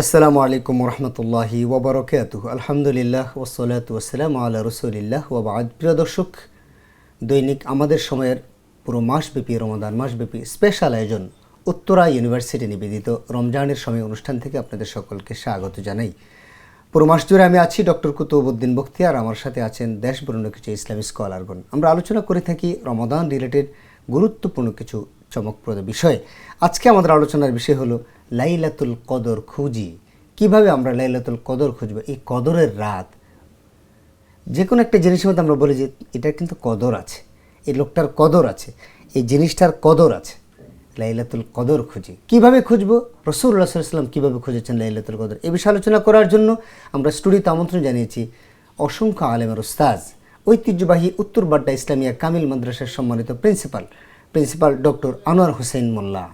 আসসালামু আলাইকুম রহমতুল্লাহি ওবরাকাতুহ। আলহামদুলিল্লাহ ওসলাতু ওয়াসসালামু আলা রসুলিল্লাহ ওয়া বা'দ। প্রিয় দর্শক, দৈনিক আমাদের সময়ের পুরো মাসব্যাপী রমাদান মাসব্যাপী স্পেশাল আয়োজন উত্তরা ইউনিভার্সিটি নিবেদিত রমজানের সময় অনুষ্ঠান থেকে আপনাদের সকলকে স্বাগত জানাই। পুরো মাস জুড়ে আমি আছি ডক্টর কুতুবউদ্দিন বখতিয়ার, আমার সাথে আছেন দেশ বরেণ্য কিছু ইসলামী স্কলারগণ। আমরা আলোচনা করে থাকি রমাদান রিলেটেড গুরুত্বপূর্ণ কিছু চমকপ্রদ বিষয়। আজকে আমাদের আলোচনার বিষয় হলো লাইলাতুল কদর খুঁজি। কিভাবে আমরা লাইলাতুল কদর খুঁজবো? এই কদরের রাত, যে কোনো একটা জিনিসের মধ্যে আমরা বলি যে এটা কিন্তু কদর আছে, এই লোকটার কদর আছে, এই জিনিসটার কদর আছে। লাইলাতুল কদর খুঁজি, কিভাবে খুঁজবো? রাসূলুল্লাহ সাল্লাল্লাহু আলাইহি ওয়াসাল্লাম কীভাবে খুঁজেছেন লাইলাতুল কদর, এই বিষয়ে আলোচনা করার জন্য আমরা স্টুডিওতে আমন্ত্রণ জানিয়েছি অসংখ্য আলেমের উস্তাজ, ঐতিহ্যবাহী উত্তর বাড্ডা ইসলামিয়া কামিল মাদ্রাসার সম্মানিত প্রিন্সিপাল ডক্টর আনোয়ার হোসেন মোল্লা।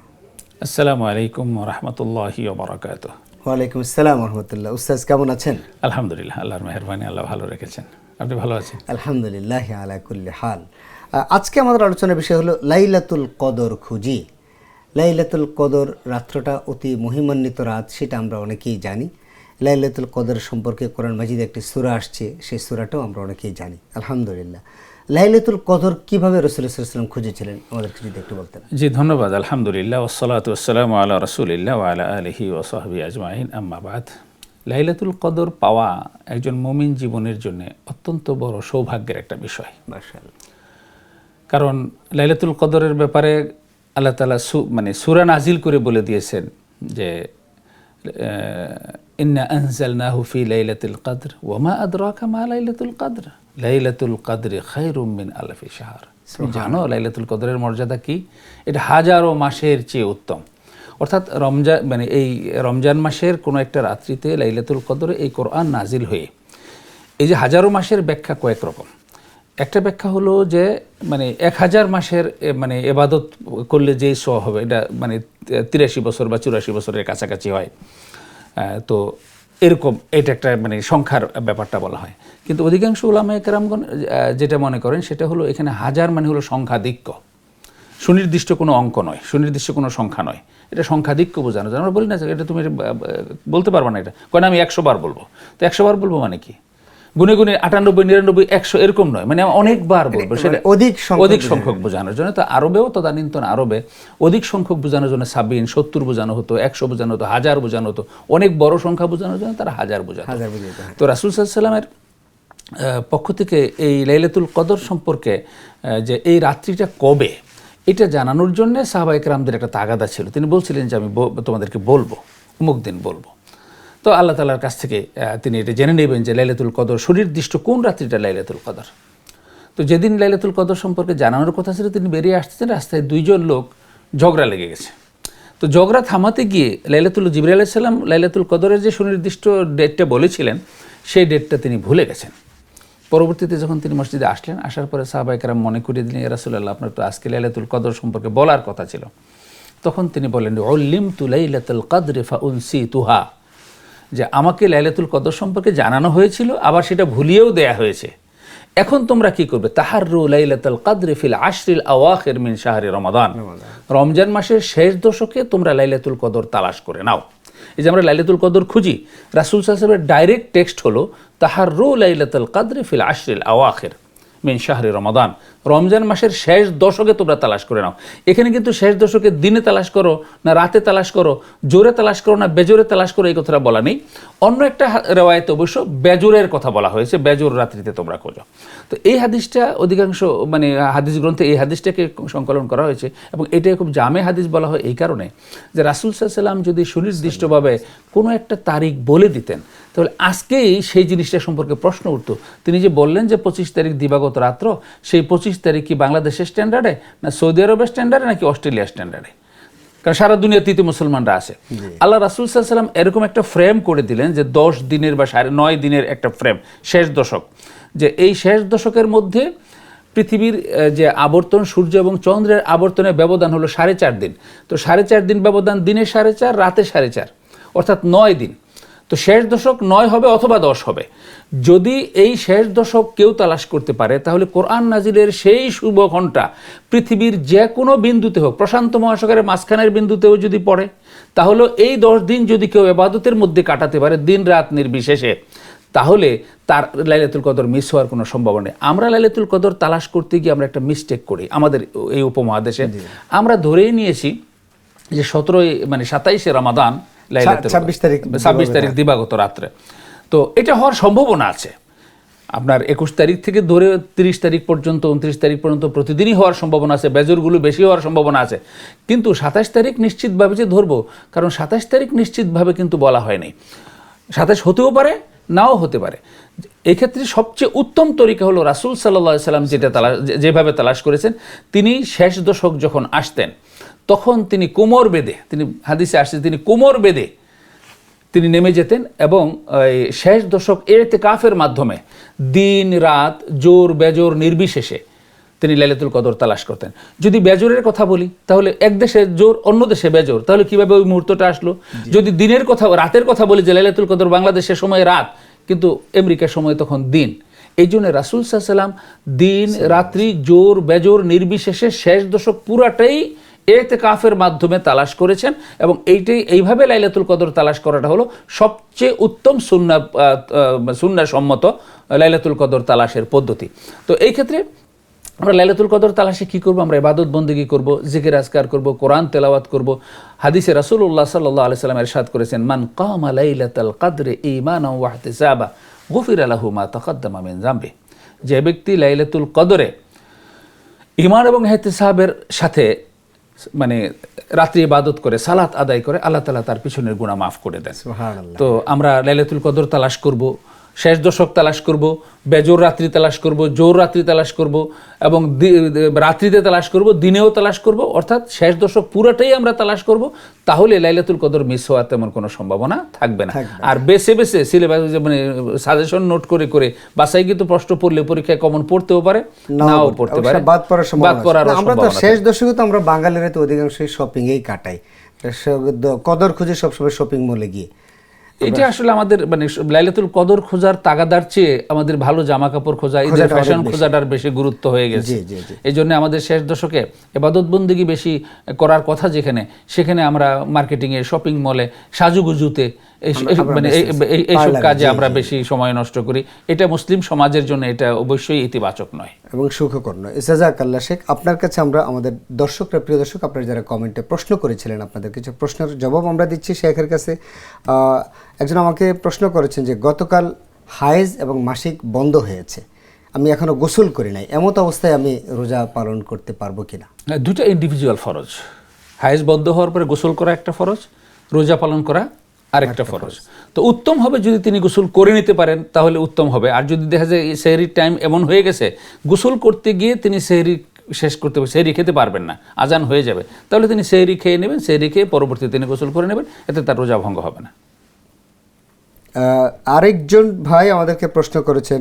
আসসালামু আলাইকুম রহমতুল্লাহি ওবরাকাতুহ। ওয়ালাইকুম আসসালাম রহমতুল্লাহ। উস্তাজ কেমন আছেন? আলহামদুলিল্লাহ, আল্লাহর মেহেরবানি, আল্লাহ ভালো রেখেছেন। আপনি ভালো আছেন? আলহামদুলিল্লাহ আলা কুল্লি হাল। আজকে আমাদের আলোচনার বিষয় হলো লাইলাতুল কদর খুঁজি। লাইলাতুল কদর রাত্রটা অতি মহিমান্বিত রাত, সেটা আমরা অনেকেই জানি। লাইলাতুল কদর সম্পর্কে কোরআন মাজিদে একটি সূরা আসছে, সেই সূরাটাও আমরা অনেকেই জানি আলহামদুলিল্লাহ। লাইলাতুল কদর কিভাবে রাসূলুল্লাহ সাল্লাল্লাহু আলাইহি ওয়াসাল্লাম খুঁজেছিলেন, আমাদেরকে যদি একটু বলতেন। জি, ধন্যবাদ। আলহামদুলিল্লাহ ওয়াসসালাতু ওয়াসসালামু আলা রাসূলিল্লাহ ওয়া আলা আলিহি ওয়া সাহবিহি আজমাইন, আম্মা বাদ। লাইলাতুল কদর পাওয়া একজন মুমিন জীবনের জন্য অত্যন্ত বড় সৌভাগ্যের একটা বিষয়। মাশাআল্লাহ। কারণ লাইলাতুল কদরের ব্যাপারে আল্লাহ তাআলা সূরা নাজিল করে বলে দিয়েছেন যে ইন্না আনজালনাহু ফি লাইলাতুল কদর ওয়া মা আদরাকা মা লাইলাতুল কদর লাইলাতুল কদরি খায়রুম মিন আলফি শাহর। জানো লাইলাতুল কদরের মর্যাদা কি? এটা হাজারো মাসের চেয়ে উত্তম। অর্থাৎ এই রমজান মাসের কোনো একটা রাত্রিতে লাইলাতুল কদরে এই কোরআন নাজিল হয়ে, এই যে হাজারো মাসের ব্যাখ্যা কয়েক রকম। একটা ব্যাখ্যা হলো যে 1000 মাসের এবাদত করলে যেই সওয়াব হবে, এটা 83 বছর বা 84 বছরের কাছাকাছি হয়। তো এরকম এটা একটা সংখ্যার ব্যাপারটা বলা হয়। কিন্তু অধিকাংশ উলামায়ে কেরামগণ যেটা মনে করেন সেটা হলো এখানে হাজার হলো সংখ্যাধিক্য, সুনির্দিষ্ট কোনো অঙ্ক নয়, সুনির্দিষ্ট কোনো সংখ্যা নয়, এটা সংখ্যাধিক্য বোঝানো যায়। আমরা বলি না এটা তুমি বলতে পারবা না, এটা কেন আমি 100 বার বলবো, তো 100 বার বলবো মানে কি? গুনে গুনে 98, 99, 100 এরকম নয়, অনেকবার বলবো, সেটা অধিক সংখ্যক বোঝানোর জন্য। তো আরবেও তদানীন্তন আরবে অধিক সংখ্যক বোঝানোর জন্য 70, 70 বোঝানো হতো, 100 বোঝানো হতো, 1000 বোঝানো হতো। অনেক বড় সংখ্যা বোঝানোর জন্য তারা 1000 বোঝাতো। তো রাসূল সাল্লাল্লাহু আলাইহি ওয়াসাল্লামের পক্ষ থেকে এই লাইলাতুল কদর সম্পর্কে যে এই রাত্রিটা কবে, এটা জানানোর জন্য সাহাবায়ে কেরামদের একটা তাগাদা ছিল। তিনি বলছিলেন যে আমি তোমাদেরকে বলবো, অমুক দিন বলবো। তো আল্লাহ তাআলার কাছ থেকে তিনি এটা জেনে নেবেন যে লাইলাতুল কদর সুনির্দিষ্ট কোন রাত্রিটা লাইলাতুল কদর। তো যেদিন লাইলাতুল কদর সম্পর্কে জানানোর কথা ছিল, তিনি বেরিয়ে আসতেছেন, রাস্তায় 2 জন লোক ঝগড়া লেগে গেছে। তো ঝগড়া থামাতে গিয়ে জিবরাইল আলাইহিস সালাম লাইলাতুল কদরের যে সুনির্দিষ্ট ডেটটা বলেছিলেন, সেই ডেটটা তিনি ভুলে গেছেন। পরবর্তীতে যখন তিনি মসজিদে আসলেন, আসার পরে সাহাবায়ে কেরাম মনে করিয়ে দিলেন, ইয়া রাসূলুল্লাহ, আপনার তো আজকে লাইলাতুল কদর সম্পর্কে বলার কথা ছিল। তখন তিনি বলেন, উল্লিমতু লাইলাতুল কদরি ফাউনসিতুহা, যে আমাকে লাইলাতুল কদর সম্পর্কে জানানো হয়েছিল, আবার সেটা ভুলিয়েও দেয়া হয়েছে। এখন তোমরা কি করবে? তাহাররু লাইলাতুল কদরি ফিল আশরিল আওয়াখির মিন শাহরি রমাদান, রমজান মাসের শেষ দশকে তোমরা লাইলাতুল কদর তালাশ করে নাও। এই যে আমরা লাইলাতুল কদর খুঁজি, রাসূল সাল্লাল্লাহু আলাইহি ওয়াসাল্লামের ডাইরেক্ট টেক্সট হলো তাহাররু লাইলাতুল কদরি ফিল আশরিল আওয়াখির মিন শাহরি রমাদান, রমজান মাসের শেষ দশকে তোমরা তালাশ করে নাও। এখানে কিন্তু শেষ দশকে দিনে তালাশ করো না রাতে তালাশ করো, জোরে তালাশ করো না বেজোরে তালাশ করো, এই কথাটা বলা নেই। অন্য একটা রেওয়ায়েতে অবশ্য বেজোরের কথা বলা হয়েছে, বেজোর রাত্রিতে তোমরা খোঁজো। তো এই হাদিসটা অধিকাংশ হাদিস গ্রন্থে এই হাদিসটাকে সংকলন করা হয়েছে, এবং এটাই খুব জামে হাদিস বলা হয় এই কারণে যে রাসূল সাল্লাল্লাহু আলাইহি ওয়াসাল্লাম যদি সুনির্দিষ্টভাবে কোনো একটা তারিখ বলে দিতেন, তাহলে আজকেই সেই জিনিসটা সম্পর্কে প্রশ্ন উঠতো। তিনি যে বললেন যে 25 তারিখ দিবাগত রাত্র, সেই 25 তারিখ কি বাংলাদেশের স্ট্যান্ডার্ডে, না সৌদি আরবের স্ট্যান্ডার্ডে, নাকি অস্ট্রেলিয়ার স্ট্যান্ডার্ডে? কারণ সারা দুনিয়াতে মুসলমানরা আছে। আল্লাহ রাসূল সাল্লাল্লাহু আলাইহি ওয়াসাল্লাম এরকম একটা ফ্রেম করে দিলেন যে 10 দিনের বা 9.5 দিনের একটা ফ্রেম, শেষ দশক, যে এই শেষ দশকের মধ্যে পৃথিবীর যে আবর্তন, সূর্য এবং চন্দ্রের আবর্তনের ব্যবধান হলো 4.5 দিন। তো 4.5 দিন ব্যবধান, দিনে 4.5, রাতে 4.5, অর্থাৎ 9 দিন। তো শেষ দশক 9 হবে অথবা 10 হবে। যদি এই শেষ দশক কেউ তালাশ করতে পারে, তাহলে কোরআন নাজিলের সেই শুভ ঘণ্টা পৃথিবীর যে কোনো বিন্দুতে হোক, প্রশান্ত মহাসাগরের মাঝখানের বিন্দুতেও যদি পড়ে, তাহলে এই 10 দিন যদি কেউ ইবাদতের মধ্যে কাটাতে পারে দিন রাত নির্বিশেষে, তাহলে তার লাইলাতুল কদর মিস হওয়ার কোনো সম্ভাবনা নেই। আমরা লাইলাতুল কদর তালাশ করতে গিয়ে আমরা একটা মিস্টেক করি আমাদের এই উপমহাদেশে। আমরা ধরেই নিয়েছি যে 27 রমাদান 26 তারিখ দিবাগত রাত্রে, তো এটা হওয়ার সম্ভাবনা আছে। আপনার 21 তারিখ থেকে ধরে 30 তারিখ পর্যন্ত, 29 তারিখ পর্যন্ত প্রতিদিনই হওয়ার সম্ভাবনা আছে, বেজরগুলো বেশি হওয়ার সম্ভাবনা আছে। কিন্তু 27 তারিখ নিশ্চিতভাবে যে ধরবো, কারণ 27 তারিখ নিশ্চিতভাবে কিন্তু বলা হয়নি, 27 হতেও পারে নাও হতে পারে। এই ক্ষেত্রে সবচেয়ে উত্তম তরিকা হলো রাসূল সাল্লাল্লাহু আলাইহি সাল্লাম যেভাবে তালাশ করেছেন। তিনি শেষ দশক যখন আসতেন তখন তিনি কোমর বেঁধে, তিনি হাদিসে আসছে তিনি কোমর বেঁধে তিনি নেমে যেতেন এবং শেষ দশক ইতিকাফের মাধ্যমে দিন রাত জোর বেজোর নির্বিশেষে তিনি লাইলাতুল কদর তালাশ করতেন। যদি বেজোরের কথা বলি, তাহলে এক দেশে জোর অন্য দেশে বেজোর, তাহলে কিভাবে ওই মুহূর্তটা আসলো? যদি দিনের কথা, রাতের কথা বলি, যে লাইলাতুল কদর বাংলাদেশের সময় রাত, কিন্তু আমেরিকার সময় তখন দিন। এই জন্য রাসূল সাল্লাল্লাহু আলাইহি ওয়াসাল্লাম দিন রাত্রি জোর বেজোর নির্বিশেষে শেষ দশক পুরাটাই ইতিকাফের মাধ্যমে তালাশ করেছেন, এবং এইভাবে লাইলাতুল কদর তালাশ করাটা হলো সবচেয়ে উত্তম সুন্নাহ সম্মত লাইলাতুল কদর তালাশের পদ্ধতি। তো এই ক্ষেত্রে আমরা লাইলাতুল কদর তালাশে কি করব? আমরা ইবাদত বন্দেগী করব, জিকির আজকার করব, কোরআন তেলাওয়াত করব। হাদিসে রাসূলুল্লাহ সাল্লাল্লাহু আলাইহি ওয়াসাল্লাম ইরশাদ করেছেন, মান কামা লাইলাতাল কদরি ঈমানান ওয়া ইহতিসাবা গুফিরা লাহু মা তাকাদ্দামা মিন যামবি। যে ব্যক্তি লাইলাতুল কদরে ঈমান এবং ইহতিসাবের সাথে মানে রাত্রি ইবাদত করে, সালাত আদায় করে, আল্লাহ তাআলা তার পিছনের গুনাহ মাফ করে দেন। সুবহানাল্লাহ। তো আমরা লাইলাতুল কদর তালাশ করব, শেষ দশক তালাশ করব, বেজোর রাত্রি তালাশ করব, জোর রাত্রি তালাশ করব, এবং রাত্রিতে তালাশ করব, দিনেও তালাশ করব, অর্থাৎ শেষ দশক পুরোটাই আমরা তালাশ করব। তাহলে লাইলাতুল কদর মিস হওয়ার তেমন কোনো সম্ভাবনা থাকবে না। আর বেছে বেছে সিলেবাস মানে সাজেশন নোট করে করে বাসায় কিন্তু প্রশ্ন পড়লে পরীক্ষায় কমন পড়তেও পারে, নাও পড়তে পারে, বাদ পড়ার সম্ভাবনা। আমরা তো শেষ দশকে তো আমরা বাঙালিরা তো অধিকাংশই শপিং এই কাটাই, কদর খুঁজে সবসময় শপিং মলে গিয়ে। এটা আসলে আমাদের মানে লাইলাতুল কদর খোঁজার তাগাদার চেয়ে আমাদের ভালো জামা কাপড় খোঁজা, ঈদের ফ্যাশন খোঁজাটার বেশি গুরুত্ব হয়ে গেছে। এই জন্য আমাদের শেষ দশকে ইবাদত বন্দেগী বেশি করার কথা, যেখানে সেখানে আমরা মার্কেটিংয়ে, শপিং মলে, সাজুগুজুতে মানে এইসব কাজে আমরা বেশি সময় নষ্ট করি। এটা মুসলিম সমাজের জন্য এটা অবশ্যই ইতিবাচক নয় এবং সুখকর নয়। জাযাকাল্লাহ শেখ, আপনার কাছে আমরা আমাদের দর্শকরা, প্রিয় দর্শক, আপনারা যারা কমেন্টে প্রশ্ন করেছিলেন, আপনাদের কিছু প্রশ্নের জবাব আমরা দিচ্ছি শেখের কাছে। একজন আমাকে প্রশ্ন করেছেন যে গতকাল হায়েজ এবং মাসিক বন্ধ হয়েছে, আমি এখনো গোসল করি নাই, এমত অবস্থায় আমি রোজা পালন করতে পারবো কিনা? দুটো ইন্ডিভিজুয়াল ফরজ। হায়েজ বন্ধ হওয়ার পরে গোসল করা একটা ফরজ, রোজা পালন করা আরেকটা ফরজ। তো উত্তম হবে যদি তিনি গোসল করে নিতে পারেন, তাহলে উত্তম হবে। আর যদি দেখা যায় সেহরির টাইম এমন হয়ে গেছে, গোসল করতে গিয়ে তিনি সেহরি শেষ করতে, সেহরি খেতে পারবেন না, আজান হয়ে যাবে, তাহলে তিনি সেহরি খেয়ে নেবেন, সেহরি খেয়ে পরবর্তীতে তিনি গোসল করে নেবেন, এতে তার রোজা ভঙ্গ হবে না। আরেকজন ভাই আমাদেরকে প্রশ্ন করেছেন,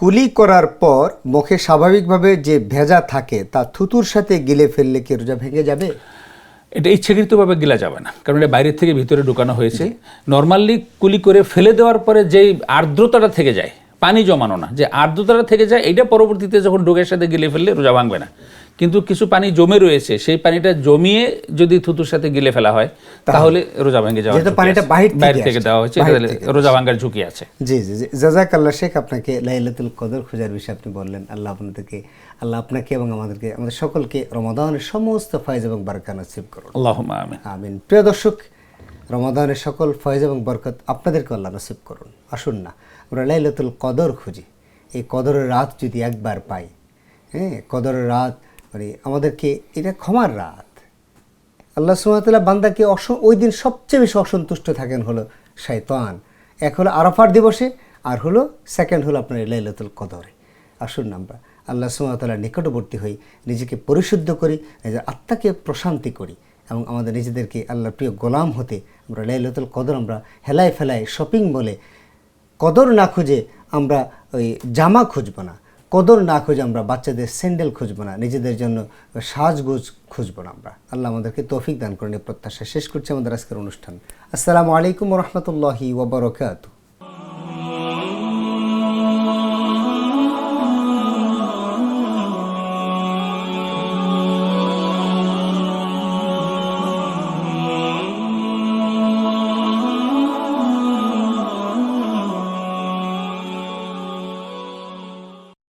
কুলি করার পর মুখে স্বাভাবিকভাবে যে ভেজা থাকে তা থুতুর সাথে গিলে ফেললে কি রোজা ভেঙে যাবে? এটা ইচ্ছাকৃতভাবে গিলা যাবে না, কারণ এটা বাইরের থেকে ভিতরে ঢুকানো হয়েছে। নর্মালি কুলি করে ফেলে দেওয়ার পরে যেই আর্দ্রতাটা থেকে যায়, পানি জমানো না, যে আর্দ্রতাটা থেকে যায়, এটা পরবর্তীতে যখন ডোকের সাথে গিলে ফেললে রোজা ভাঙবে না। কিন্তু কিছু পানি জমে রয়েছে, সেই পানিটা জমিয়ে যদি থুতুর সাথে গিলে ফেলা হয়, তাহলে রোজা ভেঙে যাওয়ার, যেহেতু পানিটা বাইরে থেকে দেওয়া হয়েছে, রোজা ভাঙার ঝুঁকি আছে। জি জি জি, জাযাকাল্লাহ শেখ, আপনাকে লাইলাতুল কদর খোঁজার বিষয়ে আপনি বললেন। আল্লাহ আপনাকে এবং আমাদের সকলকে রমাদানের সমস্ত ফয়েজ এবং বরকত নসিব করুন। আল্লাহুম্মা আমিন। আমিন। প্রিয় দর্শক, রমাদানের সকল ফয়েজ এবং বরকত আপনাদেরকে আল্লাহ নসিব করুন। আসুন না আমরা লাইলাতুল কদর খুঁজি। এই কদরের রাত যদি একবার পাই, হ্যাঁ, কদরের রাত মানে আমাদেরকে, এটা ক্ষমার রাত। আল্লাহ সুবহানাহু ওয়া তাআলা বান্দাকে ওই দিন সবচেয়ে বেশি অসন্তুষ্ট থাকেন হলো শয়তান। এক হলো আরাফার দিবসে, আর হলো সেকেন্ড হলো আপনার লাইলাতুল কদরে। আসুন না আমরা আল্লাহ সুবহানাহু ওয়া তাআলার নিকটবর্তী হই, নিজেকে পরিশুদ্ধ করি, নিজের আত্মাকে প্রশান্তি করি, এবং আমাদের নিজেদেরকে আল্লাহর প্রিয় গোলাম হতে আমরা লাইলাতুল কদর আমরা হেলায় ফেলায় শপিং মলে কদর না খুঁজে আমরা ওই জামা খুঁজব না, কদর না খুঁজে আমরা বাচ্চাদের স্যান্ডেল খুঁজবো না, নিজেদের জন্য সাজগোজ খুঁজবো না আমরা। আল্লাহ আমাদেরকে তৌফিক দান করেন এই প্রত্যাশা শেষ করছি আমাদের আজকের অনুষ্ঠান। আসসালামু আলাইকুম ওয়া রাহমাতুল্লাহি ওয়া বারাকাতুহু।